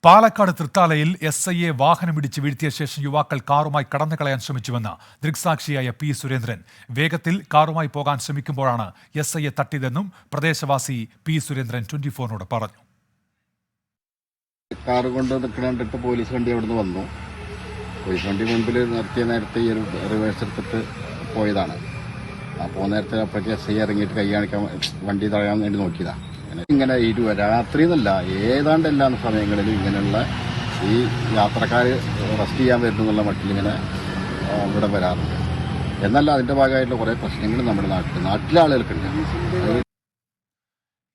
പാലക്കാട് തൃത്താലയിൽ SIയെ വാഹനമിടിച്ച് വീഴ്ത്തിയ ശേഷം യുവാക്കൾ കാറുമായി കടന്നു കളയാൻ ശ്രമിച്ചുവെന്ന് ദൃക്സാക്ഷിയായ പി സുരേന്ദ്രൻ. വേഗത്തിൽ കാറുമായി പോകാൻ ശ്രമിക്കുമ്പോഴാണ് SIയെ തട്ടിയതെന്നും പ്രദേശവാസി പി സുരേന്ദ്രൻ 24നോട് പറഞ്ഞു. കാർ കൊണ്ട് നിൽക്കണ്ടിട്ട് പോലീസ് വണ്ടി അവിടുന്ന് വന്നു. പോലീസ് വണ്ടി മുൻപിൽ നിർത്തിയ നേരത്തെ ഈ ഒരു റിവേഴ്സ് എടുത്തിട്ട് പോയതാണ്. അപ്പോൾ നേരത്തെ അപ്പോഴേക്ക് SI ഇറങ്ങിയിട്ട് കൈ കാണിക്കാൻ വണ്ടി തടയാൻ വേണ്ടി നോക്കിയതാണ്. ഇങ്ങനെ രാത്രി എന്നല്ല, ഏതാണ്ട് എല്ലാ സമയങ്ങളിലും ഇങ്ങനെയുള്ള ഈ യാത്രക്കാർ റെസ്റ്റ് ചെയ്യാൻ വരുന്നുള്ള മട്ടിലിങ്ങനെ ഇവിടെ വരാറുണ്ട്. എന്നല്ല അതിൻ്റെ ഭാഗമായിട്ടുള്ള കുറേ പ്രശ്നങ്ങൾ നമ്മുടെ നാട്ടിലെ ആളുകൾക്കുണ്ട്.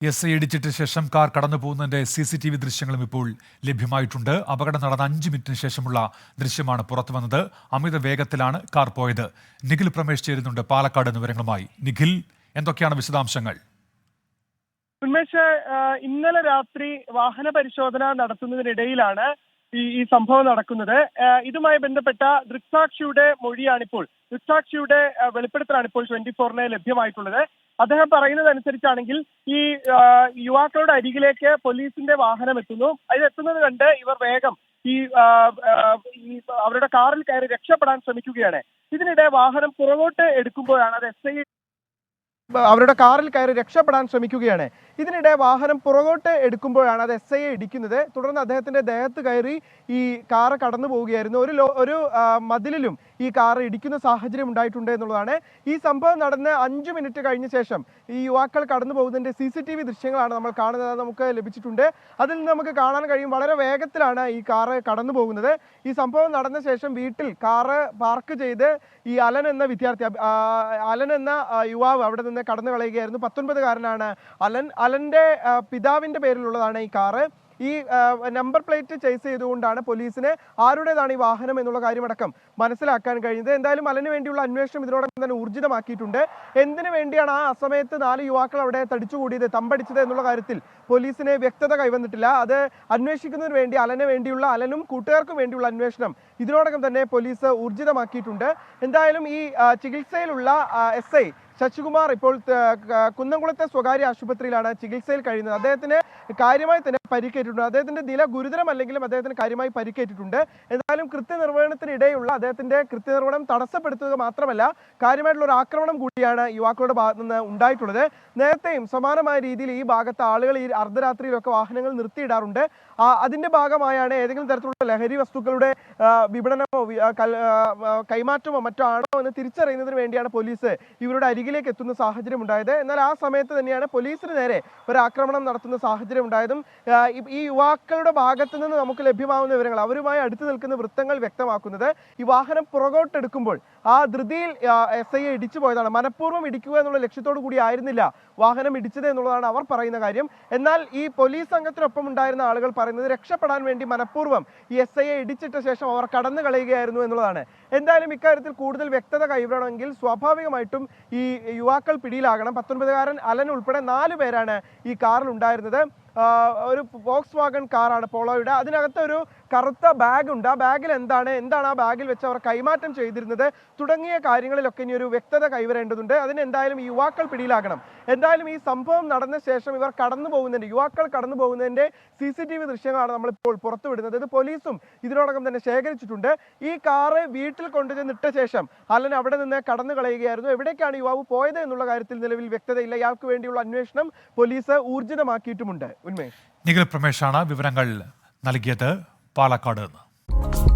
SI ഇടിച്ചിട്ട് ശേഷം കാർ കടന്നു പോകുന്നതിന്റെ CCTV ദൃശ്യങ്ങളും ഇപ്പോൾ ലഭ്യമായിട്ടുണ്ട്. അപകടം നടന്ന 5 മിനിറ്റിന് ശേഷമുള്ള ദൃശ്യമാണ് പുറത്തു വന്നത്. അമിത വേഗത്തിലാണ് കാർ പോയത്. നിഖിൽ പ്രമേഷ് ചേരുന്നുണ്ട് പാലക്കാട് വിവരങ്ങളുമായി. നിഖിൽ, എന്തൊക്കെയാണ് വിശദാംശങ്ങൾ? ഉന്മേഷ്, ഇന്നലെ രാത്രി വാഹന പരിശോധന നടത്തുന്നതിനിടയിലാണ് ഈ സംഭവം നടക്കുന്നത്. ഇതുമായി ബന്ധപ്പെട്ട ദൃക്സാക്ഷിയുടെ മൊഴിയാണിപ്പോൾ, ദൃക്സാക്ഷിയുടെ വെളിപ്പെടുത്തലാണിപ്പോൾ 24ന് ലഭ്യമായിട്ടുള്ളത്. അദ്ദേഹം പറയുന്നതനുസരിച്ചാണെങ്കിൽ ഈ യുവാക്കളുടെ അരികിലേക്ക് പോലീസിന്റെ വാഹനം എത്തുന്നു. അതിലെത്തുന്നത് കണ്ട് ഇവർ വേഗം ഈ അവരുടെ കാറിൽ കയറി രക്ഷപ്പെടാൻ ശ്രമിക്കുകയാണ്. ഇതിനിടെ വാഹനം പുറകോട്ട് എടുക്കുമ്പോഴാണ് അത് SI അവരുടെ കാറിൽ കയറി രക്ഷപ്പെടാൻ ശ്രമിക്കുകയാണ്. ഇതിനിടെ വാഹനം പുറകോട്ട് എടുക്കുമ്പോഴാണ് അത് SIയെ ഇടിക്കുന്നത്. തുടർന്ന് അദ്ദേഹത്തിന്റെ ദേഹത്ത് കയറി ഈ കാറ് കടന്നു പോവുകയായിരുന്നു. ഒരു മതിലിലും ഈ കാറ് ഇടിക്കുന്ന സാഹചര്യം ഉണ്ടായിട്ടുണ്ട് എന്നുള്ളതാണ്. ഈ സംഭവം നടന്ന് 5 മിനിറ്റ് കഴിഞ്ഞ ശേഷം ഈ യുവാക്കൾ കടന്നു പോകുന്നതിന്റെ CCTV ദൃശ്യങ്ങളാണ് നമ്മൾ കാണുന്നത്. നമുക്ക് ലഭിച്ചിട്ടുണ്ട്. അതിൽ നിന്ന് നമുക്ക് കാണാൻ കഴിയും വളരെ വേഗത്തിലാണ് ഈ കാറ് കടന്നു പോകുന്നത്. ഈ സംഭവം നടന്ന ശേഷം വീട്ടിൽ കാറ് പാർക്ക് ചെയ്ത് ഈ അലൻ എന്ന വിദ്യാർത്ഥി, അലൻ എന്ന യുവാവ് അവിടെ നിന്ന് കടന്നു കളയുകയായിരുന്നു. 19കാരനാണ് അലന്റെ പിതാവിന്റെ പേരിലുള്ളതാണ് ഈ കാറ്. ഈ നമ്പർ പ്ലേറ്റ് ചേസ് ചെയ്തുകൊണ്ടാണ് പോലീസിന് ആരുടേതാണ് ഈ വാഹനം എന്നുള്ള കാര്യമടക്കം മനസ്സിലാക്കാൻ കഴിഞ്ഞത്. എന്തായാലും അലന് വേണ്ടിയുള്ള അന്വേഷണം ഇതിനോടൊപ്പം തന്നെ ഊർജിതമാക്കിയിട്ടുണ്ട്. എന്തിനു വേണ്ടിയാണ് ആ അസമയത്ത് 4 യുവാക്കൾ അവിടെ തടിച്ചുകൂടിയത്, തമ്പടിച്ചത് എന്നുള്ള കാര്യത്തിൽ പോലീസിന് വ്യക്തത കൈവന്നിട്ടില്ല. അത് അന്വേഷിക്കുന്നതിന് വേണ്ടി അലനും കൂട്ടുകാർക്കും വേണ്ടിയുള്ള അന്വേഷണം ഇതിനോടകം തന്നെ പോലീസ് ഊർജിതമാക്കിയിട്ടുണ്ട്. എന്തായാലും ഈ ചികിത്സയിലുള്ള SI ശശികുമാർ ഇപ്പോൾ കുന്നംകുളത്തെ സ്വകാര്യ ആശുപത്രിയിലാണ് ചികിത്സയിൽ കഴിയുന്നത്. അദ്ദേഹത്തിന് കാര്യമായി തന്നെ പരിക്കേറ്റിട്ടുണ്ട്. അദ്ദേഹത്തിന്റെ നില ഗുരുതരമല്ലെങ്കിലും അദ്ദേഹത്തിന് കാര്യമായി പരിക്കേറ്റിട്ടുണ്ട്. എന്തായാലും കൃത്യനിർവഹണത്തിനിടെയുള്ള അദ്ദേഹത്തിന്റെ കൃത്യനിർവഹണം തടസ്സപ്പെടുത്തുക മാത്രമല്ല, കാര്യമായിട്ടുള്ള ഒരു ആക്രമണം കൂടിയാണ് യുവാക്കളുടെ ഭാഗത്തു നിന്ന് ഉണ്ടായിട്ടുള്ളത്. നേരത്തെയും സമാനമായ രീതിയിൽ ഈ ഭാഗത്ത് ആളുകൾ ഈ അർദ്ധരാത്രിയിലൊക്കെ വാഹനങ്ങൾ നിർത്തിയിടാറുണ്ട്. അതിന്റെ ഭാഗമായാണ് ഏതെങ്കിലും തരത്തിലുള്ള ലഹരി വസ്തുക്കളുടെ വിപണനമോ കൈമാറ്റമോ മറ്റോ ആണോ എന്ന് തിരിച്ചറിയുന്നതിന് വേണ്ടിയാണ് പോലീസ് ഇവരുടെ അരികിലേക്ക് എത്തുന്ന സാഹചര്യം ഉണ്ടായത്. എന്നാൽ ആ സമയത്ത് തന്നെയാണ് പോലീസിന് നേരെ ഒരു ആക്രമണം നടത്തുന്ന സാഹചര്യം ഉണ്ടായതും. ഈ യുവാക്കളുടെ ഭാഗത്തു നിന്ന് നമുക്ക് ലഭ്യമാവുന്ന വിവരങ്ങൾ, അവരുമായി അടുത്ത് നിൽക്കുന്ന വൃത്തങ്ങൾ വ്യക്തമാക്കുന്നത് ഈ വാഹനം പുറകോട്ടെടുക്കുമ്പോൾ ആ ധൃതിയിൽ SIയെ ഇടിച്ചു പോയതാണ്. മനഃപൂർവ്വം ഇടിക്കുക എന്നുള്ള ലക്ഷ്യത്തോടു കൂടി ആയിരുന്നില്ല വാഹനം ഇടിച്ചത് എന്നുള്ളതാണ് അവർ പറയുന്ന കാര്യം. എന്നാൽ ഈ പോലീസ് സംഘത്തിനൊപ്പം ഉണ്ടായിരുന്ന ആളുകൾ പറയുന്നത് രക്ഷപ്പെടാൻ വേണ്ടി മനഃപൂർവ്വം ഈ SIയെ ഇടിച്ചിട്ട ശേഷം അവർ കടന്നു കളയുകയായിരുന്നു എന്നുള്ളതാണ്. എന്തായാലും ഇക്കാര്യത്തിൽ കൂടുതൽ വ്യക്തത കൈവരണമെങ്കിൽ സ്വാഭാവികമായിട്ടും ഈ യുവാക്കൾ പിടിയിലാകണം. 19കാരൻ അലൻ ഉൾപ്പെടെ 4 പേരാണ് ഈ കാറിൽ ഉണ്ടായിരുന്നത്. ഒരു വോക്സ് വാഗൺ കാറാണ് പോളോയുടെ. അതിനകത്ത് ഒരു കറുത്ത ബാഗ് ഉണ്ട്. ആ ബാഗിൽ എന്താണ് ആ ബാഗിൽ വെച്ച് അവർ കൈമാറ്റം ചെയ്തിരുന്നത് തുടങ്ങിയ കാര്യങ്ങളിലൊക്കെ ഇനി ഒരു വ്യക്തത കൈവരേണ്ടതുണ്ട്. അതിന് എന്തായാലും ഈ യുവാക്കൾ പിടിയിലാകണം. എന്തായാലും ഈ സംഭവം നടന്ന ശേഷം യുവാക്കൾ കടന്നു പോകുന്നതിന്റെ CCTV ദൃശ്യങ്ങളാണ് നമ്മളിപ്പോൾ പുറത്തുവിടുന്നത്. ഇത് പോലീസും ഇതിനോടകം തന്നെ ശേഖരിച്ചിട്ടുണ്ട്. ഈ കാറ് വീട്ടിൽ കൊണ്ടുചെന്നിട്ട ശേഷം അലൻ അവിടെ നിന്ന് കടന്നു കളയുകയായിരുന്നു. എവിടേക്കാണ് യുവാവ് പോയത് എന്നുള്ള കാര്യത്തിൽ നിലവിൽ വ്യക്തതയില്ല. ഇയാൾക്ക് വേണ്ടിയുള്ള അന്വേഷണം പോലീസ് ഊർജിതമാക്കിയിട്ടുമുണ്ട്. ഉന്മേഷ്, നിഖിൽ പ്രമേഷാണ് വിവരങ്ങൾ നൽകിയത് പാലക്കാട് നിന്ന്.